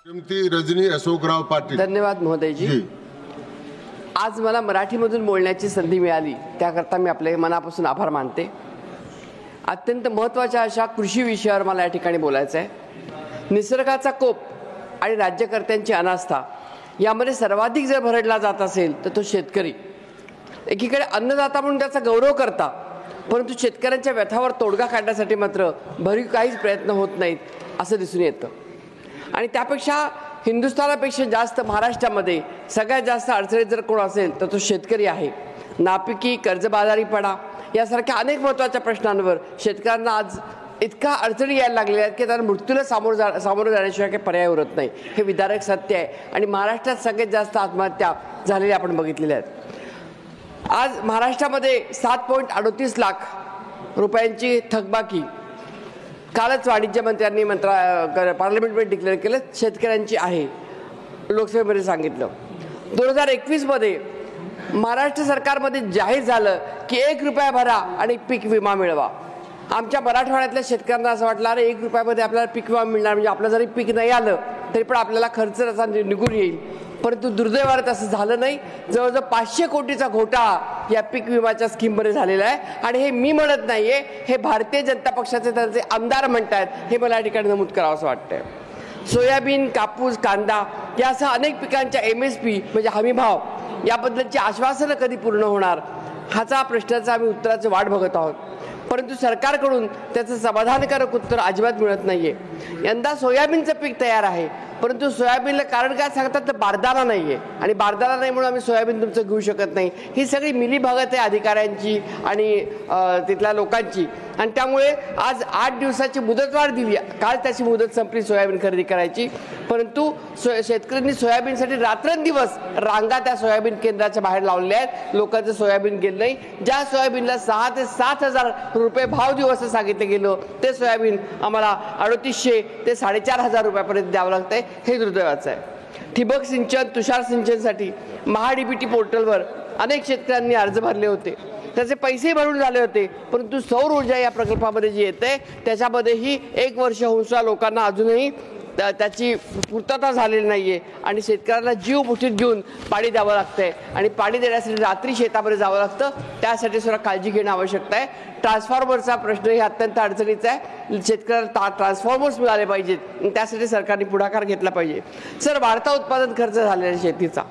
श्रीमती रजनी अशोकराव पाटील। धन्यवाद महोदयजी। आज मला मराठीमधून बोलण्याची संधी मिळाली त्याकरता मी आपले मनापासून आभार मानते। अत्यंत महत्त्वाच्या अशा कृषी विषयावर मला या ठिकाणी बोलायचं आहे। निसर्गाचा कोप आणि राज्यकर्त्यांची अनास्था यामध्ये सर्वाधिक जर भरडला जात असेल तर तो शेतकरी। एकीकडे अन्नदाता म्हणून त्याचा गौरव करता, परंतु शेतकऱ्यांच्या व्यथावर तोडगा काढण्यासाठी मात्र भरीव काहीच प्रयत्न होत नाहीत असं दिसून येतं। आणि त्यापेक्षा हिंदुस्थानापेक्षा जास्त महाराष्ट्रामध्ये सगळ्यात जास्त अडचणीत जर कोण असेल तर तो शेतकरी आहे। नापिकी, कर्जबाजारीपणा यासारख्या अनेक महत्त्वाच्या प्रश्नांवर शेतकऱ्यांना आज इतका अडचणी यायला लागलेल्या आहेत की त्यांना मृत्यूला सामोरं जाण्याशिवाय काही पर्याय उरत नाही। हे विदारक सत्य आहे आणि महाराष्ट्रात सगळ्यात जास्त आत्महत्या झालेल्या आपण बघितलेल्या आहेत। आज महाराष्ट्रामध्ये 7.38 लाख रुपयांची थकबाकी कालच वाणिज्य मंत्र्यांनी पार्लमेंटमध्ये डिक्लेअर केलं शेतकऱ्यांची आहे। लोकसभेमध्ये सांगितलं 2021 मध्ये महाराष्ट्र सरकारमध्ये जाहीर झालं की 1 रुपया भरा आणि पीक विमा मिळवा। आमच्या मराठवाड्यातल्या शेतकऱ्यांना असं वाटलं अरे 1 रुपयामध्ये आपल्याला पीक विमा मिळणार म्हणजे आपलं जरी पीक नाही आलं तरी पण आपल्याला खर्च त्याचा निघून येईल। परंतु दुर्दैवाने तसं झालं नाही। जवळजवळ 500 कोटीचा घोटाळा या पीक विम्याच्या स्कीममध्ये झालेला आहे आणि हे मी म्हणत नाहीये, हे भारतीय जनता पक्षाचे त्यांचे आमदार म्हणतात। हे मला या ठिकाणी नमूद करावं असं वाटतंय। सोयाबीन, कापूस, कांदा यासह अनेक पिकांच्या MSP म्हणजे हमी भाव याबद्दलची आश्वासनं कधी पूर्ण होणार हाचा प्रश्नाचा आम्ही उत्तराची वाट बघत आहोत, परंतु सरकारकडून त्याचं समाधानकारक उत्तर अजिबात मिळत नाहीये। यंदा सोयाबीनचं पीक तयार आहे, परंतु सोयाबीनला कारण काय सांगतात तर बारदाना नाहीये आणि बारदाना नाही म्हणून आम्ही सोयाबीन तुमचं घेऊ शकत नाही। ही सगळी मिलीभगत आहे अधिकाऱ्यांची आणि तिथल्या लोकांची आणि त्यामुळे आज 8 दिवसाची मुदतवाढ दिली। काल त्याची मुदत संपली सोयाबीन खरेदी करायची, परंतु शेतकऱ्यांनी सोयाबीनसाठी रात्रंदिवस रांगा त्या सोयाबीन केंद्राच्या बाहेर लावलेल्या आहेत। लोकांचं सोयाबीन गेलं नाही। ज्या सोयाबीनला 6 ते 7 हजार रुपये भाव देऊ असं सांगितलं गेलं ते सोयाबीन आम्हाला 3800 ते 4500 रुपयापर्यंत द्यावं लागतंय। हे दुर्दैवाचं आहे। ठिबक सिंचन, तुषार सिंचनसाठी महाडीबीटी पोर्टलवर अनेक शेतकऱ्यांनी अर्ज भरले होते, त्याचे पैसे भरून झाले होते, परंतु सौर ऊर्जा या प्रकल्पामध्ये जे येते त्याच्यामध्येही 1 वर्ष होऊन सुद्धा लोकांना अजूनही त्याची पूर्तता झालेली नाहीये आणि शेतकऱ्यांना जीव मुठीत घेऊन पाणी द्यावं लागतंय आणि पाणी देण्यासाठी रात्री शेतामध्ये जावं लागतं। त्यासाठी सुद्धा काळजी घेणं आवश्यक आहे। ट्रान्सफॉर्मरचा प्रश्न हे अत्यंत अडचणीचा आहे। शेतकऱ्यांना ट्रान्सफॉर्मर्स मिळाले पाहिजेत, त्यासाठी सरकारने पुढाकार घेतला पाहिजे। सर, वाढता उत्पादन खर्च झालेला शेतीचा,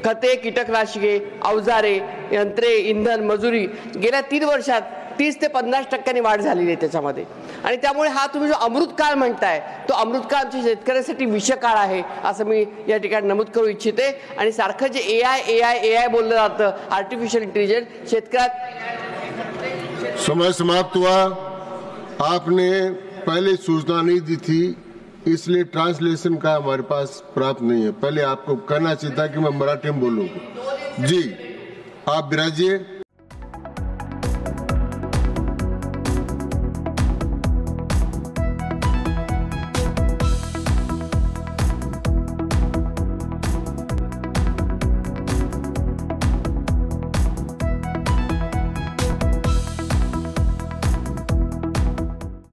खते, कीटकनाशके, अवजारे, यंत्रे, इंधन, मजुरी गेल्या 3 वर्षात 30 ते 50% वाढ झालेली आहे त्याच्यामध्ये आणि त्यामुळे हा तुम्ही जो अमृतकाळ म्हणताय तो अमृतकाळ आमच्या शेतकऱ्यांसाठी विषकाळ आहे असं मी या ठिकाणी नमूद करू इच्छिते। आणि सारखं जे AI बोललं जातं, आर्टिफिशियल इंटेलिजन्स, शेतकऱ्यात समय समाप्त हुआ। आपने पहले सूचना नहीं दी थी, इसलिए ट्रांसलेशन का हमारे पास प्राप्त नहीं है। पहले आपको कहना चाहिए था कि मैं मराठी में बोलूंगा। जी, आप विराजिए।